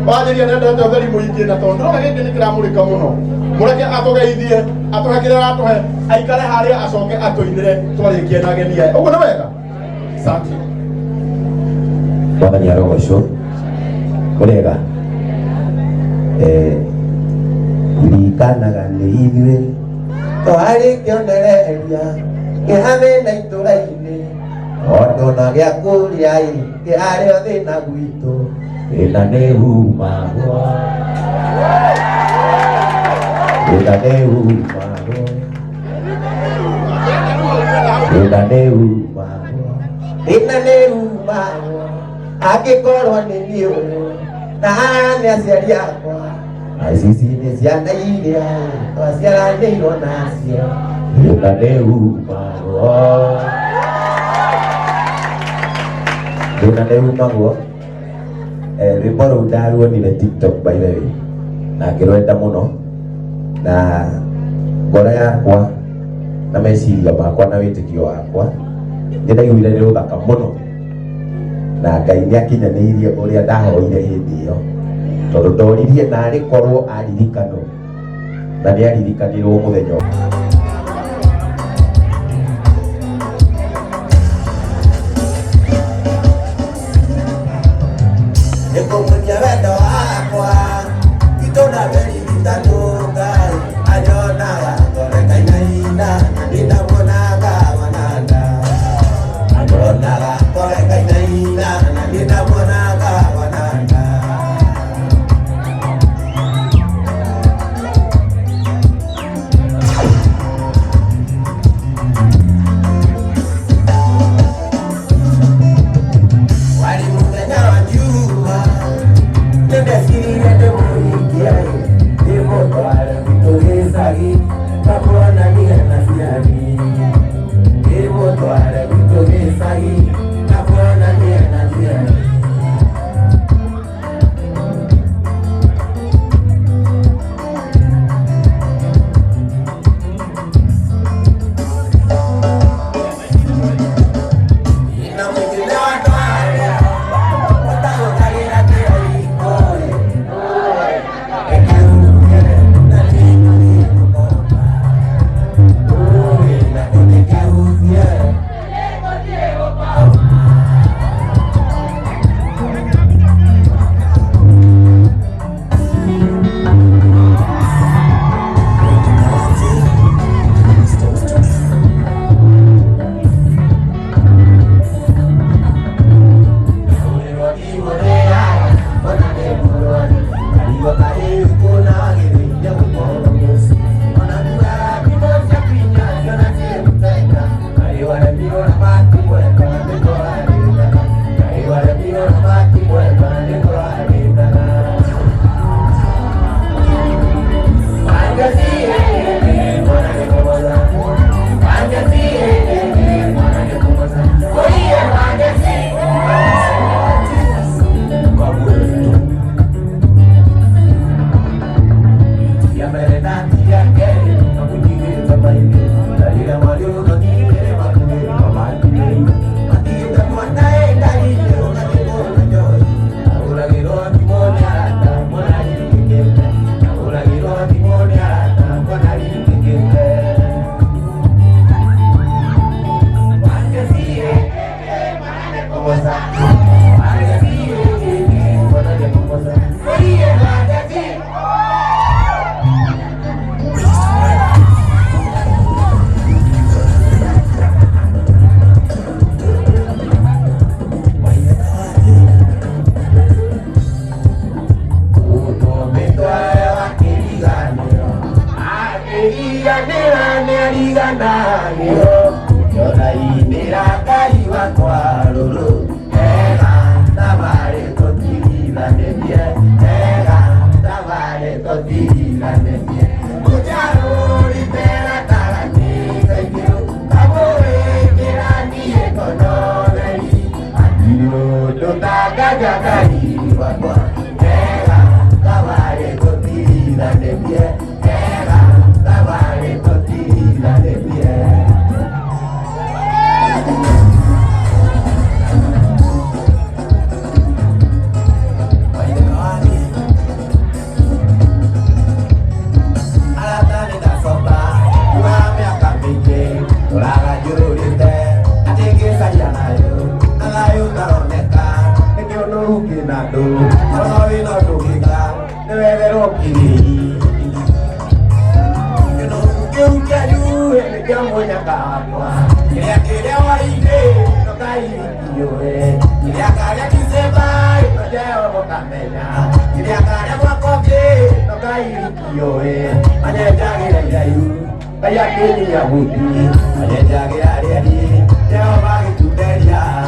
Wajiria nenda njotheri muingi na tondu no giki ni kiramurika muno mureke atugeithie atuhe kira atuhe aikare haria acoke atuinire twarikie na ageni aya uguo ni wega asante Bwana Nyarogosho kurega ririkanaga nĩ ithuĩ twarĩ kĩonereria kĩhathe na itũra-inĩ tondũ na gĩa kũrĩa kĩarĩo thĩna gwitũ thĩna nĩ humagwo thĩna nĩ humagwo thĩna nĩ humagwo thĩna nĩ humagwo angĩkorwo nĩ niĩ ũyũ na nĩ aciari akwa na ici nĩ ciana iria twaciaranĩirwo nacio thĩna nĩ humagwo thĩna nĩ humagwo rwĩmbo rũu ndaruonire TikTok by the way na ngĩrwenda mũno na ngoro yakwa na meciria makwa na wĩtĩkio wakwa nĩ ndaiguire nĩ rũthaka mũno na Ngai nĩ akinyanĩirie ũrĩa ndahoire hĩndĩ ĩyo tondũ ndoririe narĩ korwo aririkanwo na nĩ aririkanirwo mũthenya nĩkũmũria wendo wakwa itũra rĩririkanwo Ngai anyonaga ngorekainaina na ndĩnamuonaga wananda anyonaga ngorekainaina na ndĩnamuonaga wananda Dio moja kakwa kile waide tokai yoe kile akalia kiseba ndio bokamenya kile akalia mwakoje tokai yoe anyejagira yayu kaya kini ya hudi anyejagira ali leo bagi tudelia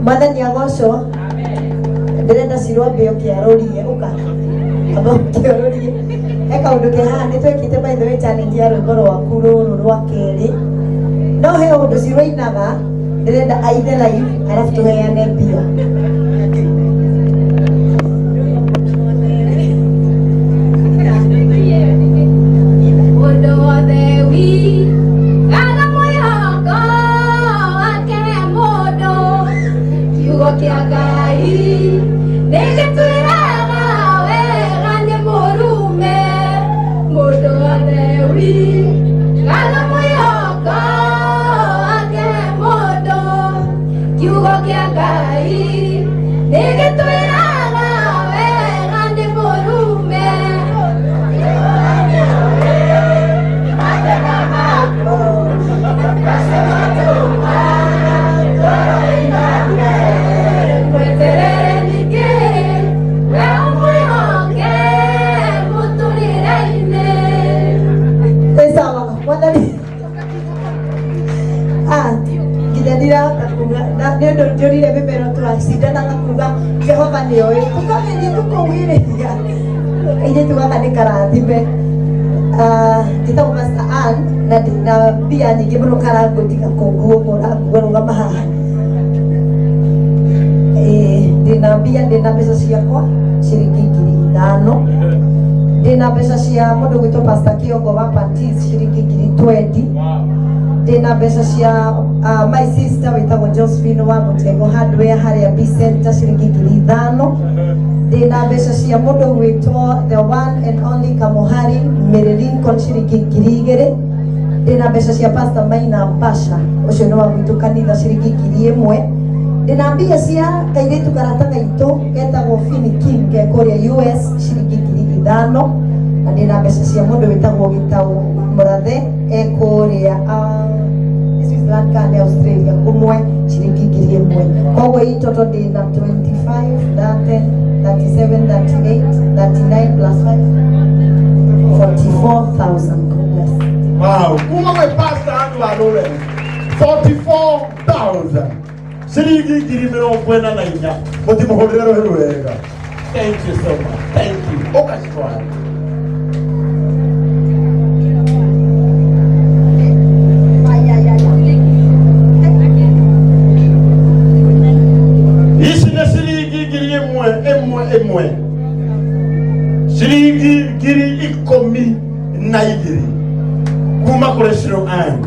Mwathani agocwo ndirenda cirwo mbio kiarorie uka abo kiarorie eka undu ke ha ni twekite by the way challenge ya rwimbo rwaku ruru rwa keri no he undu cirwainaga ndirenda aithe live alafu tuheane mbia Jorire bebero tuasida kuga Jehova ni oe tukamenye tukowiriria ije tukakane karathime kita umasa an na pia nyingi muno karago tika konguo murango rugama haha ndina mbeca ciakwa ciringi 5,000 ndina mbeca cia mundu gwitwo Pastor Kiongo wa Pantis ciringi 20,000 ndina mbeca cia my sister witagwo Josephine wa Mutengo Hardware haria B Center ciringi 5,000 ndina mbeca cia mundu gwitwo the one and only Kamuhari Lincoln ciringi 2,000 ndina mbeca cia Pastor Maina Basha ucio ni wa gwitu kanitha ciringi 1,000 ndina mbia cia kairitu karata gaitu getagwo Finikin gekuria US ciringi 5,000 na ndina mbeca cia mundu witagwo Gitau Murathe ekuria Switzerland kana Australia kumwe ciringi 1,000 koguo itoto ndina 25 30 37 38 39 plus 5 44,000. Wow, kuma we pastor andu alole 44,000 ciringi 24,000 mutimuhurira roho wega. Thank you so much. Thank you. Orchestra. Emwe shilingi 12,000 kuma kuri shiro an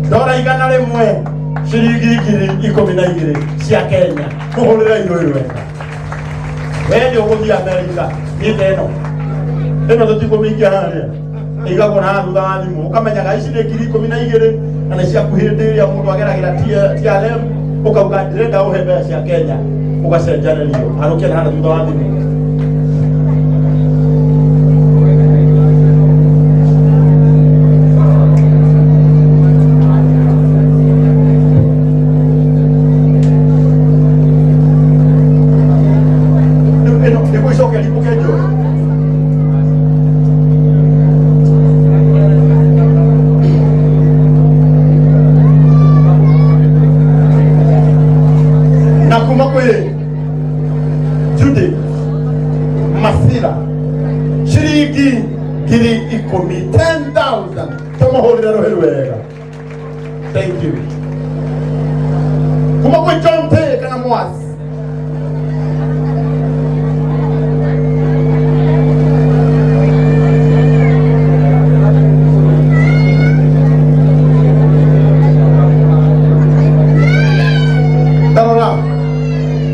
dola 100 shilingi 12,000 cia Kenya kuhurira iroiro weka wewe uguthi America ino tutikumingia haria igakona thutha wa thimu ukamenyaga ici ni 12,000 kana cia kuhindiria mundu ageragira TLM ukauga ndirenda uhe mbeca cia Kenya ugacenjanĩrio arũkĩra hana thutha wa thimũ shiringi ngiri ikumi 10,000 tumuhurire ruhĩ rwega. Thank you. Kuma kwĩ John T kana Mwasi.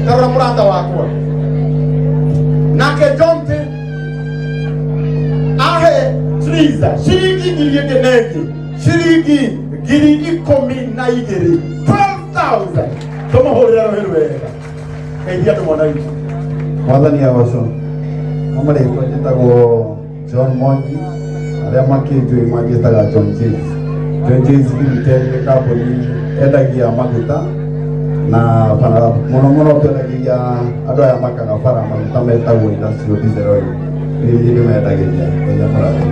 Tarora murata wakwa nake John T ahe Triza shiringi ngiri ekenenge shiringi ngiri ikumi na igĩrĩ 12,000 tumuhurire ruhĩ rwega. Ngeithia andũ mwana witũ. Mwathani agoco amarĩtwo njĩtagwo John Mwangi, arĩa makĩnjũĩ manjĩtaga John James. John James Limited nĩ kambuni endagia maguta na mũno twendagia andũ aya makaga bara maguta metagwo industrial diesel oil. Nĩ mendagĩria enya mũrathe.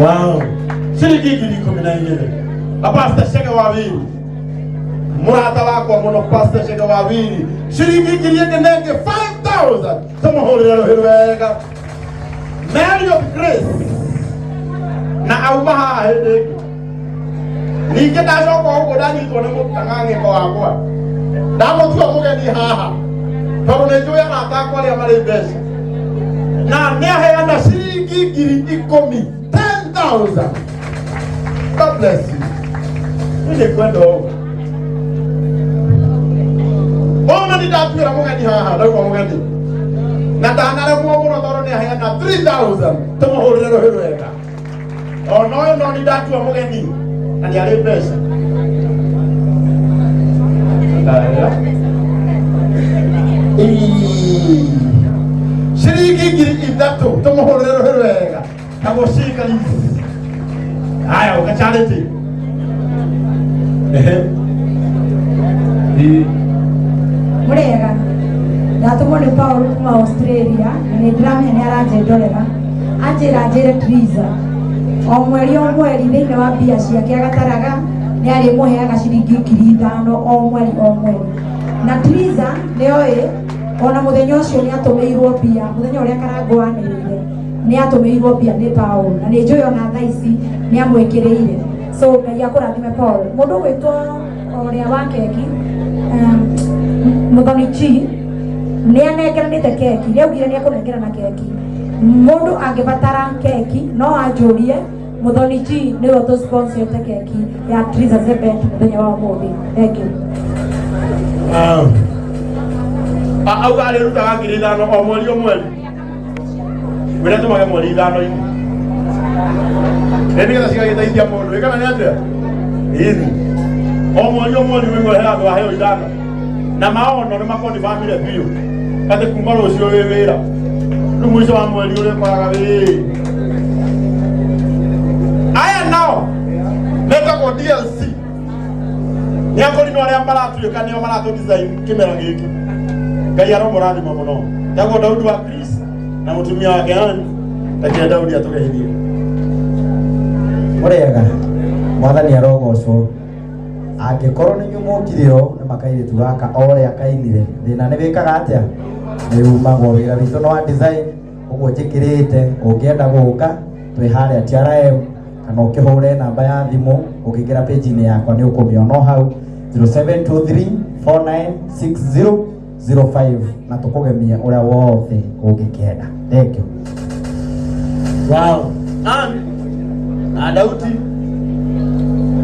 Wow, shiringi ngiri ikumi na igĩrĩ. Pastor Chege Wawiri, murata wakwa mũno Pastor Chege Wawiri, shiringi ngiri ekenenge 5,000 tumuhurire ruhĩ rwega. Mary of Grace na auma haha hĩndĩ ĩngĩ. Ningĩ ndacoka ũguo ndanyitwo nĩ mũtang'ang'ĩko wakwa, ndamũtua mũgeni haha tondũ nĩ njũĩ arata akwa arĩa marĩ mbeca, na nĩ aheana shiringi ngiri ikũmi 10,000. God bless you. Nĩ kwenda ũguo. Ona nĩ ndatuĩra mũgeni haha, ndauga mũgeni, na ndanaremwo mũno tondũ nĩ aheana 3,000 tũmũhũrĩre ruhĩ rwega. Ona ũyũ no nĩ ndatua mũgeni na nĩ arĩ mbeca. Shiringi ngiri ithatũ tũmũhũrĩre ruhĩ rwega. Kagoshika hizi. Haya ukacharity. Murega ndatumwo nĩ Paul kuma Australia na nĩ ndĩramenya nĩ aranjendorera anjĩra njĩre Triza o mweri thĩinĩ wa mbia ciake agataraga nĩ arĩmũheaga ciringi ngiri 5 o mweri na Triza nĩoĩ ona mũthenya ũcio nĩ atũmĩirwo mbia mũthenya ũrĩa Karangũ anĩrĩire nĩ atũmĩirwo mbia nĩ Paul na nĩ njũĩ ona thaa ici nĩ amwĩkĩrĩire. So Ngai akũrathime Paul. Mũndũ gwĩtwo ũrĩa wa keki Muthoni Chi nĩ anengeranĩte keki, nĩ augire nĩ ekũnengerana keki. Mũndũ angĩbatara keki no anjũrie. Muthoni Chi nĩwe ũtũsponsorete keki ya Triza Zebet mũthenya wa ũmũthĩ. Thank you. Auga arĩrutaga ngiri 5 o mweri o mweri. Wĩra tũmage mweri 5-inĩ. Nĩgetha cigagĩteithia mũndũ. Ĩkana nĩ atĩa? Ĩni. O mweri wĩmwe he andũ aheo 5. Na maono nĩ makondibamire biũ. Kati kuma rũciũ wĩ wĩra. Rĩu mũico wa mweri ũrĩkoraga wĩ. Aya nao metagwo DLC. Nĩ akũrinwo arĩa maratuĩka nĩo maratũ design kĩmera gĩkĩ. Ngai aromũrathima mũno. Tagwo Daudi wa Chris na mũtumia wake Ann. Takĩra Daudi atũgeithie. Murega Mwathani arogocwo. Angĩkorwo nĩ nyumũkire o nĩ makairĩtu gaka ũrĩa kainire thĩna nĩ wĩkaga atĩa nĩ umagwo wĩra witũ no wa design ũguo njĩkĩrĩte ũngĩenda gũka twĩ harĩa TRM kana ũkĩhũre namba ya thimũ ũkĩingĩra page-inĩ yakwa nĩ ũkũmĩona hau 0723496005 na tũkũgemia ũrĩa wothe ũngĩkenda. Thank you. Wow. Na Daudi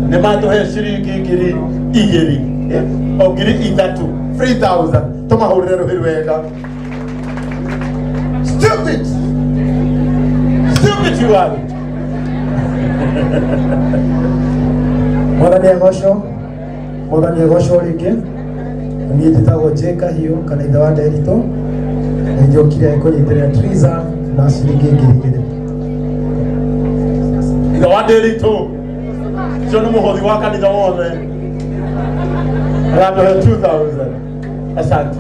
nĩ matũhe ciringi ngiri 2 o ngiri 3 3,000 tũmahũrĩre rũhĩ rwega. Stupid you are. Mwathani agocwo rĩngĩ. Niĩ njĩtagwo Jeka hiũ kana ithe wa Nderitũ. Nĩ njũkire kũnyitĩrĩra Triza na ciringi ngiri 2. Ithe wa Nderitũ cio nĩ mũhothi wa kanitha wothe. Aratũhe 2,000. Asante.